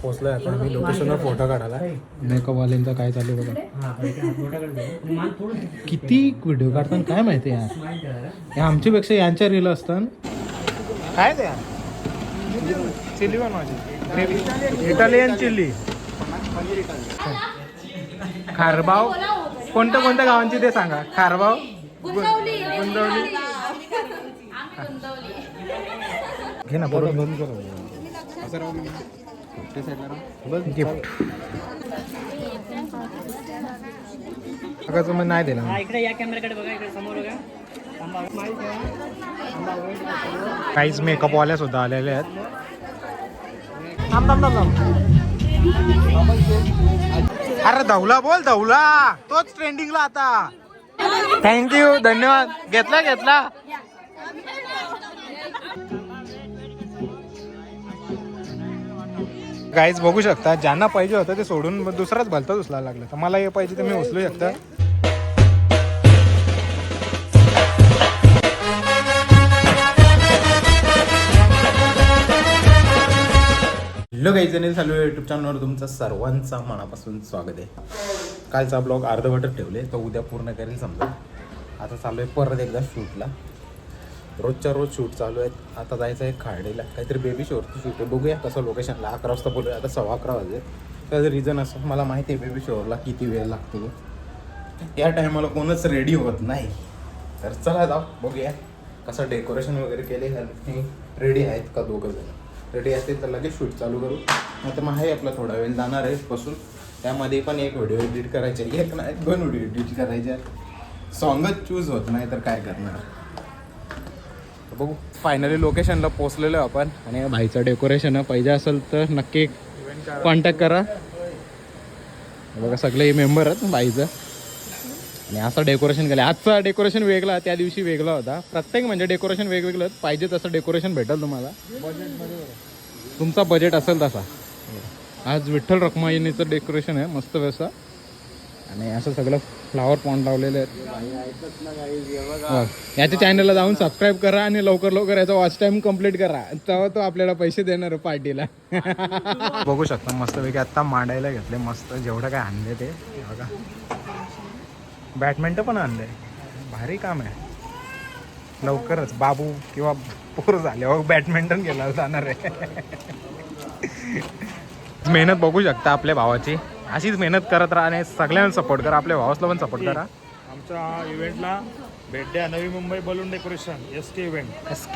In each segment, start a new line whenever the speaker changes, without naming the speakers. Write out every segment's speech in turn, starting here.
पोचलोय आता आम्ही लोकेशनवर फोटो काढायला. मेकअपवाल्यांचा काय चालू बघा, किती व्हिडिओ काढतात काय माहिती यार. हे आमच्यापेक्षा यांच्या रील असतात. काय ते चिल्ली बनवायची, इटालियन चिल्ली. खारबाव कोणत्या कोणत्या गावांची ते सांगा. खारबाव, गुंदवली, घे ना बरोबर. गिफ्ट अगं नाही दिला.
इकडे या कॅमेराकडे बघा, इकडे समोर बघा.
काहीच मेकअपवाल्या सुद्धा आलेल्या आहेत. अरे धवला बोल, धवला तोच ट्रेंडिंगला आता. थँक्यू, धन्यवाद. घेतला काहीच बघू शकता. ज्यांना पाहिजे होतं ते सोडून दुसराच भलताच उचलायला लागला. तर मला हे पाहिजे तर मी उचलू शकता. हॅलो काही जणी चालू आहे युट्यूब चॅनलवर तुमचं सर्वांचा मनापासून स्वागत आहे. कालचा ब्लॉग अर्धवटच ठेवले, तो उद्या पूर्ण करेल समजा. आता चालू आहे परत एकदा शूटला. रोजच्या रोज शूट चालू आहेत. आता जायचं आहे खार्डीला, काहीतरी बेबी शोअरचं शूट आहे. बघूया कसं लोकेशनला. 11 वाजता बोलूया, आता 11:15 वाजले. त्याचं रिझन असं, मला माहिती आहे बेबी शोअरला किती वेळ लागतो. या टायमाला कोणच रेडी होत नाही. तर चला जाऊ बघूया कसं डेकोरेशन वगैरे केले. रेडी आहेत का दोघं जण. रेडी असतील तर लगेच शूट चालू करू. नाही तर मग आहे आपला थोडा वेळ जाणार आहे बसून. त्यामध्ये पण एक व्हिडिओ एडिट करायचे, एक नाही 2 व्हिडिओ एडिट करायचे. सॉंगच चूज होत नाही तर काय करणार. बघू. फायनली लोकेशनला पोचलेलो आपण. आणि भाईचं डेकोरेशन पाहिजे असेल तर नक्की कॉन्टॅक्ट करा. बघा सगळे मेंबर आहेत भाईचं. आणि असं डेकोरेशन केलं. आजचा डेकोरेशन वेगळा, त्या दिवशी वेगळा होता. प्रत्येक म्हणजे डेकोरेशन वेगवेगळं पाहिजे तसं डेकोरेशन भेटेल तुम्हाला. तुमचा बजेट असेल तसा. आज विठ्ठल रखुमाईचं डेकोरेशन आहे मस्त व्यवस्था. आणि असं सगळं फ्लावर पॉन्ड लावलेले आहेत. याच्या चॅनलला जाऊन सबस्क्राईब करा आणि लवकर लवकर याचा वॉच टाइम कंप्लीट करा. तेव्हा तो आपल्याला पैसे देणार पार्टीला. बघू शकता मस्तपैकी आत्ता मांडायला घेतले. मस्त जेवढं काय आणले ते बघा. बॅडमिंटन पण आणलंय. भारी काम आहे. लवकरच बाबू किंवा पोर झाले बॅडमिंटन खेळायला जाणार आहे. मेहनत बघू शकता आपल्या भावाची. अशीच मेहनत करत राहा आणि सगळ्यांना सपोर्ट करा. आपल्या भावासला पण सपोर्ट करा.
आमच्या इव्हेंटला भेट द्या. Navi Mumbai balloon decoration SK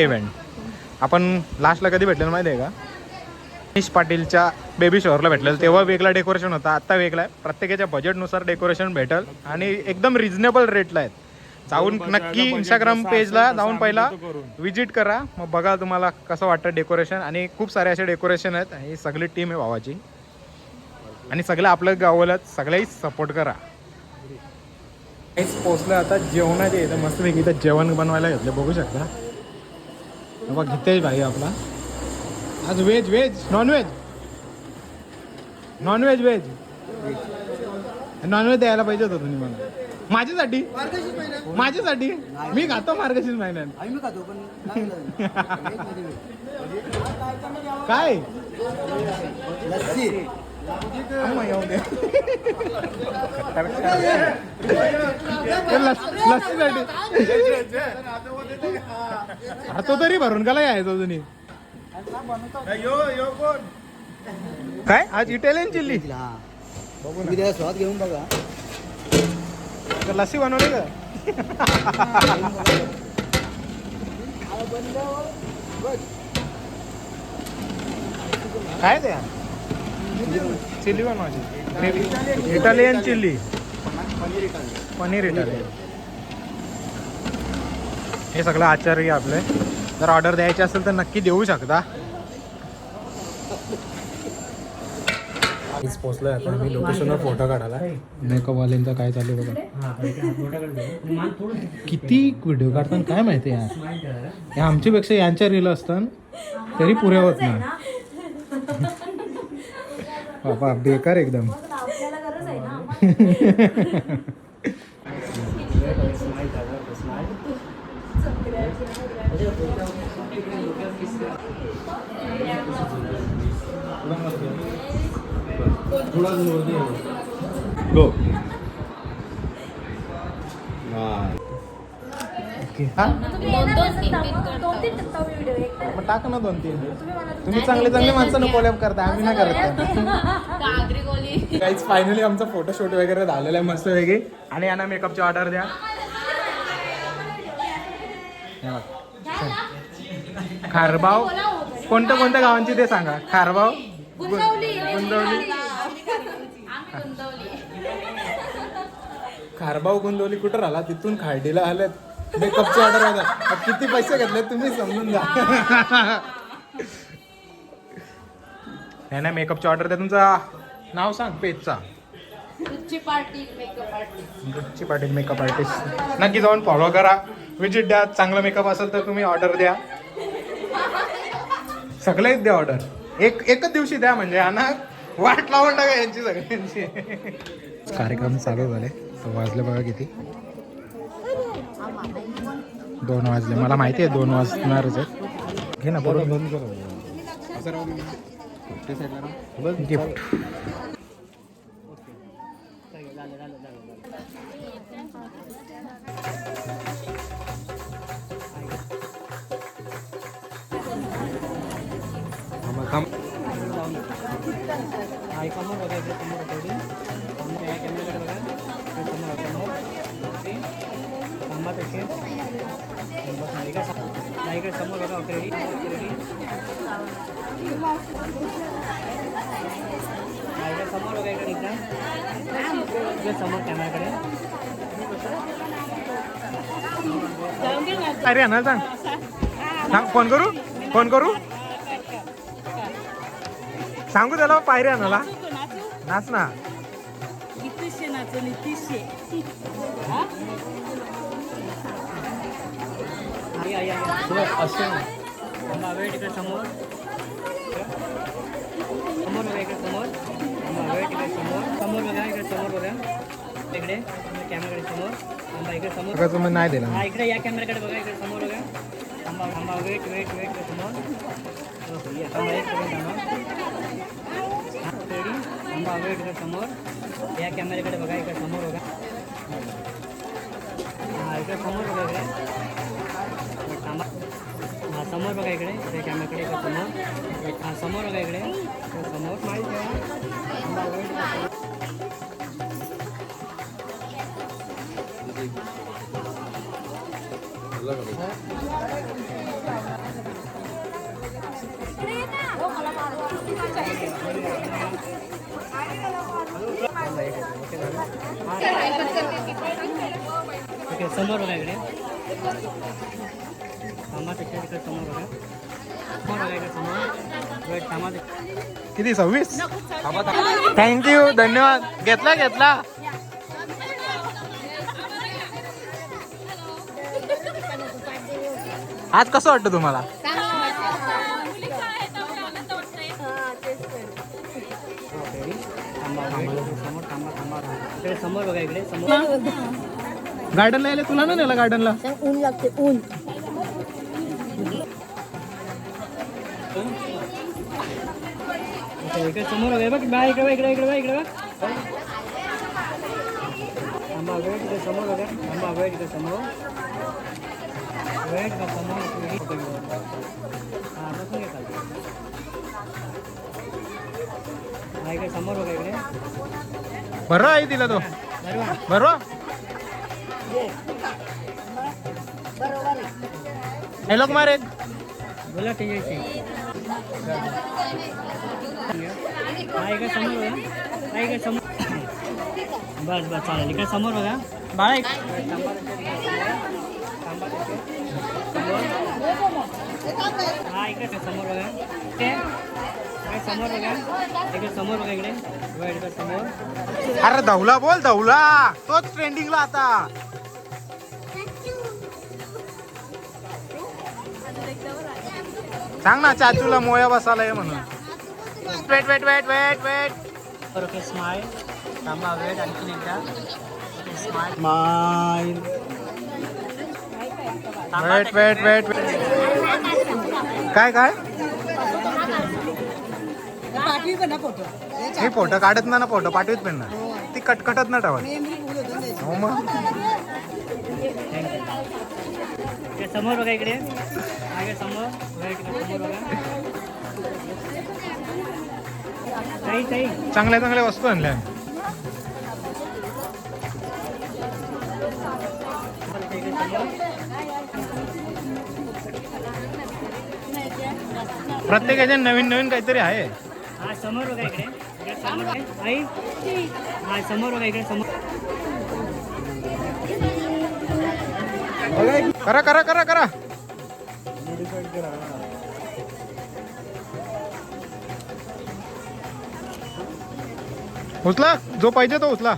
event.
आपण लास्टला कधी भेटलेलं माहिती आहे का? मनीष पाटीलच्या बेबी शॉवरला भेटलेलं. तेव्हा वेगळा डेकोरेशन होता, आता वेगळा आहे. प्रत्येकाच्या बजेटनुसार डेकोरेशन भेटेल आणि एकदम रिझनेबल रेटला आहेत. जाऊन नक्की इंस्टाग्राम पेजला जाऊन पहिला विजिट करा. मग बघा तुम्हाला कसं वाटतं डेकोरेशन. आणि खूप सारे असे डेकोरेशन आहेत. ही सगळी टीम आहे भावाची. आणि सगळं आपल्या गावाला सगळ्याही सपोर्ट करा. काहीच पोचलं आता जेवणाचे इथं मस्तपैकी. इथं जेवण बनवायला घेतलं बघू शकता. बघ घेते भाई आपला. आज व्हेज नॉनव्हेज व्हेज नॉनव्हेज द्यायला पाहिजे होतं तुम्ही मला. माझ्यासाठी मी खातो मार्गशीर्ष महिन्यात. काय लस्सीसाठी तो तरी भरून गेला यायचो तुम्ही. काय आज इटालियन चिल्ली
स्वाद घेऊन बघा.
लस्सी बनवली का? काय ते चिल्ली बनवायची, इटालियन चिल्ली, पनीर इटालियन. हे सगळं आचार्य आपले. जर ऑर्डर द्यायची असेल तर नक्की देऊ शकता. पोचलोय आता आम्ही लोकेशनवर फोटो काढायला. मेकअपवाल्यांचा काय चालू बघा, किती व्हिडिओ काढतात काय माहिती यार. हे आमच्यापेक्षा यांच्या रील असतात तरी पुऱ्या होत नाही. बाबा बेकार एकदम. गो हा मग टाक ना 2-3 तुम्ही चांगले चांगले माणसानं कोलॅब करता आम्ही नाही करत काहीच. फायनली आमचा फोटोशूट वगैरे झालेला आहे मस्त वेगळी. आणि यांना मेकअपची ऑर्डर द्या. खारबाव कोणत्या कोणत्या गावांची ते सांगा. खारबाव गुंदवली खारबाव गुंदवली कुठं राहिला तिथून खार्डीला आलेत. मेकअपची ऑर्डर आहे. किती पैसे घेतले तुम्ही समजून जा. नाही मेकअपची ऑर्डर द्या. तुमचा नाव सांग पेजचा.
रुची पाटील मेकअप
आर्टिस्ट. नक्की जाऊन फॉलो करा. विजिट द्या. चांगला मेकअप असेल तर तुम्ही ऑर्डर द्या. सगळेच द्या ऑर्डर. एकच दिवशी द्या म्हणजे यांना वाट लावून टाका यांची सगळ्यांची. कार्यक्रम चालू झाले. वाजले बघा किती. 2 वाजले. मला माहिती आहे 2 वाजणारच आहे. घे ना बरोबर. गिफ्ट
समोर बघा ऑलरेडी समोर बघा इकडे समोर कॅमेराकडे
अरे ना सांग सांग. फोन करू सांगू त्याला पायरे आणायला. नाच ना.
तिकडे समोर समोर बघा इकडे समोर तिकडे समोर बघा इकडे समोर बघा इकडे कॅमेराकडे समोर थांबा इकडे समोर
तुम्ही नाही दिला.
हा इकडे या कॅमेराकडे बघा इकडे समोर बघा थांबा वेट समोर थांबा एक सेकंड थांबा वेट इकडे समोर या कॅमेराकडे बघा इकडे समोर बघा हा इकडे समोर बघा इकडे थांबा हा समोर बघा इकडे कॅमेराकडे इकडे समोर हा समोर बघा इकडे समोर माहिती आहे. ओके समोर बघा इकडे थांबा तिकडे समोर बघा इकडे समोर वेट थांबा.
किती 26. थँक्यू धन्यवाद. घेतला आज कसं वाटतं तुम्हाला.
इकडे समोर बघा इकडे समोर
गार्डनला यायला तुला ना नेला. गार्डनला
ऊन लागते ऊन.
इकडे समोर बघा बघ बा इकडे बघ थांबा वेट इकडे समोर बघा थांबा वेट इकडे समोर वेट का समोर हा बसून घे खाली. हा इकडे समोर बघा इकडे
बरं आहे दिला तो बरोबर. हॅलो कुमार एक
बोला त्याच्याशी हा इकडे समोर बघा हा इकडे समोर बस चालेल इकडे समोर बघा बाळा हा इकडे समोर बघा समोर बघा इकडे समोर.
अरे धवला बोल धवला तोच ट्रेंडिंगला आता. सांग ना चाचूला मोया बसायला आहे म्हणून. वेट
ओके स्माइल थांबा वेट आणखीन एकदा स्माइल
वेट काय
मी पण ना फोटो
हे फोटो काढत ना फोटो पाठवीत पण ना ती कटकटत ना ठेवत हो मग
ते समोर बघा इकडे मागे समोर बघा इकडे समोर बघा ताई ताई
चांगल्या चांगल्या वस्तू आणल्या प्रत्येकाच्या नवीन नवीन काहीतरी आहे
हा समोर बघा इकडे इकडे समोर आहे. आई हा समोर बघा इकडे समोर
करा करा करा करा उचला जो पाहिजे तो उचला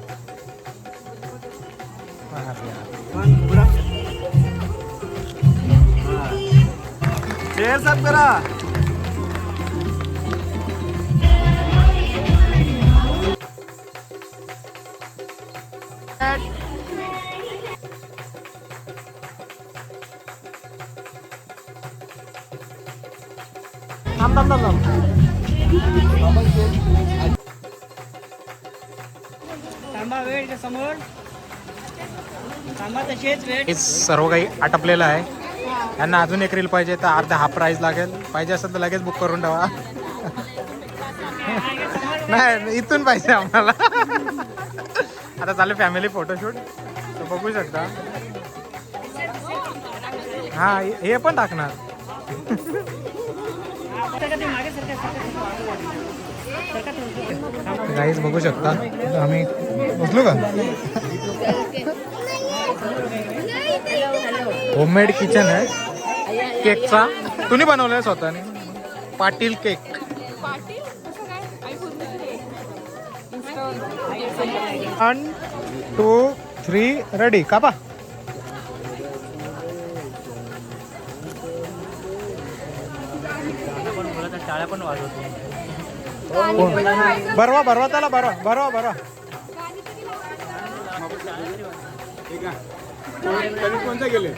शेअर सब करा
थांब थांब थांब थांब
थांबा वेळ इकडे समोर थांबा तशीच वेळ
हे सर्व काही आटपलेलं आहे यांना अजून एक रील पाहिजे तर अर्धा हाफ प्राईज लागेल पाहिजे असेल तर लगेच बुक करून ठेवा नाही इथून पाहिजे आम्हाला आता चालू फॅमिली फोटोशूट तर बघू शकता हा हे पण टाकणार
मागे
गाईज बघू शकता आम्ही उचलू का होममेड किचन आहे केकचा तुम्ही बनवलाय स्वतःने पाटील केक 1 2 3 रेडी कापा
टाळ्या पण वाजवतो
बरवा बरवा त्याला बरवा बरवा बरवा कोणता गेले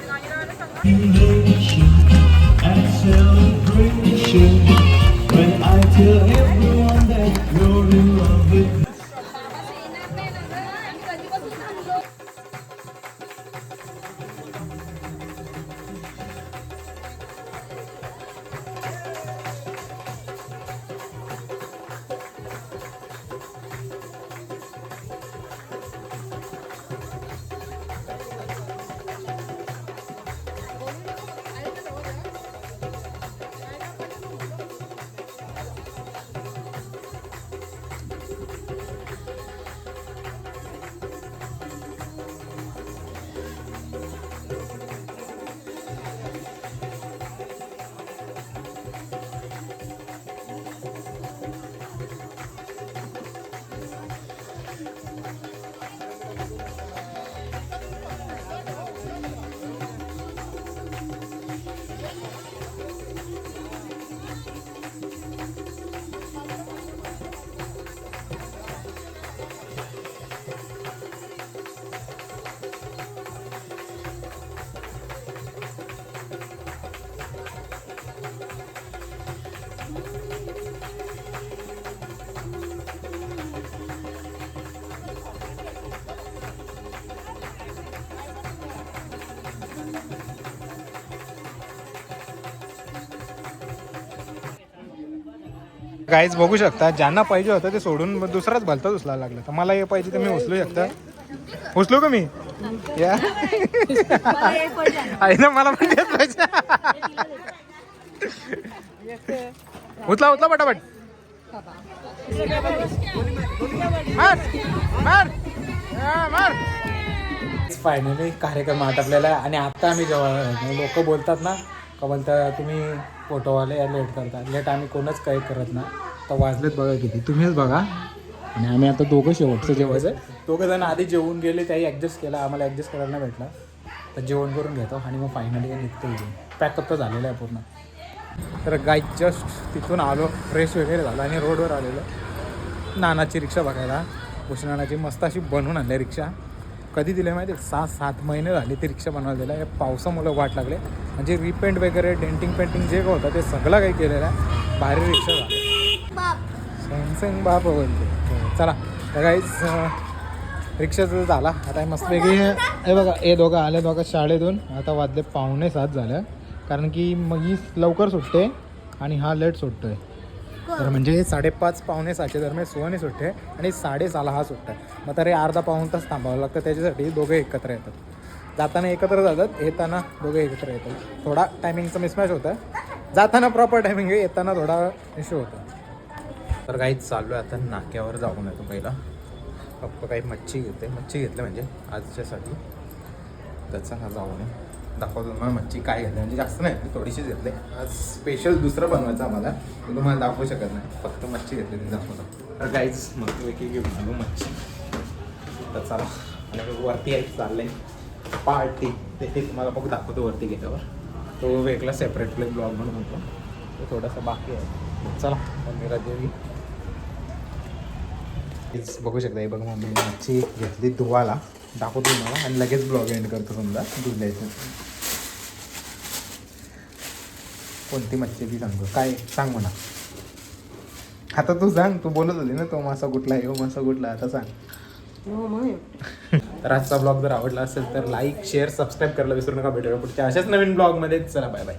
गाईज बघू शकता ज्यांना पाहिजे होतं ते सोडून दुसराच भलताच उचलायला लागला तर मला हे पाहिजे तर मी उचलू शकता उचलू का मी या आहे ना मला पण तेच पाहिजे उचला उचला पटापट मार मार मार फायनली कार्यक्रम आटपलेला आहे आणि आता आम्ही जेव्हा लोक बोलतात ना का बोलता तुम्ही फोटोवाले लेट करता लेट आम्ही कोणच काही करत ना तर वाजलेत बघा किती तुम्हीच बघा आणि आम्ही आता दोघं शेवटचं जेवायचं दोघं जण आधी जेवून गेले त्याही ॲडजस्ट केला आम्हाला ॲडजस्ट करायला नाही भेटला तर जेवण करून घेतो आणि मग फायनली निघतो इथे पॅकअप तर झालेलं आहे पूर्ण तर गाय जस्ट तिथून आलो फ्रेश वगैरे झालं आणि रोडवर आलेलो नानाची रिक्षा बघायला भूषणाची मस्त अशी बनवून आणली रिक्षा कधी दिले माहिती 6-7 महिने झाले ती रिक्षा बनवायला दिला या पावसामुळे वाट लागले म्हणजे रिपेंट वगैरे डेंटिंग पेंटिंग जे काय होतं ते सगळं काही केलेलं आहे भारी रिक्षा झाली सॅमसंग बाप बोलते. चला तर काहीच रिक्षाचं झाला आता मस्तपैकी हे बघा हे दोघं आले दोघं शाळेतून. आता वाजले 6:45 झालं कारण की मग ही लवकर सुटते आणि हा लेट सुटतोय. तर म्हणजे 5:30 6:45 दरम्यान सुहानी सुटते आणि 6:30 हा सुटतं. मग तरी अर्धा पाऊण तास थांबावं लागतं त्याच्यासाठी. दोघे एकत्र येतात, जाताना एकत्र जातात, येताना दोघे एकत्र येतात. थोडा टायमिंगचं मिसमॅच होतं. जाताना प्रॉपर टायमिंग आहे, येताना थोडा इश्यू होता. तर काहीच चाललो आहे आता नाक्यावर जाऊन येतो. पहिला पप्पा काही मच्छी घेतलं म्हणजे आजच्यासाठी. त्याचा हा जाऊन आहे दाखवतो तुम्हाला मच्छी काय घेतली. म्हणजे जास्त नाही थोडीशीच घेतली. आज स्पेशल दुसरं बनवायचं आम्हाला, पण तुम्हाला दाखवू शकत नाही. फक्त मच्छी घेतली ती दाखवतो. तर काहीच मग वेगळी घेऊन आलो मच्छी. तर चला आणि वरती यायचं चाललं आहे पार्टी. ते तुम्हाला बघ दाखवतो वरती गेल्यावर. तो वेगळा सेपरेटली ब्लॉग म्हणून होतो, तो थोडासा बाकी आहे. चला मम्मीला देवी हेच बघू शकता. हे बघा मम्मी मच्छी घेतली धुवाला, दाखवतो तुम्हाला आणि लगेच ब्लॉग एंड करतो. समजा धुल्याचं कोणती मच्छी ती सांगतो. काय सांग म्हणा आता, तू सांग. तू बोलत होती ना तो मासा कुठला आहे, हो मासा कुठला, आता सांग. तर आजचा ब्लॉग जर आवडला असेल तर लाईक शेअर सबस्क्राईब करायला विसरू नका. भेटूया पुढच्या अशाच नवीन ब्लॉगमध्ये. चला बाय बाय.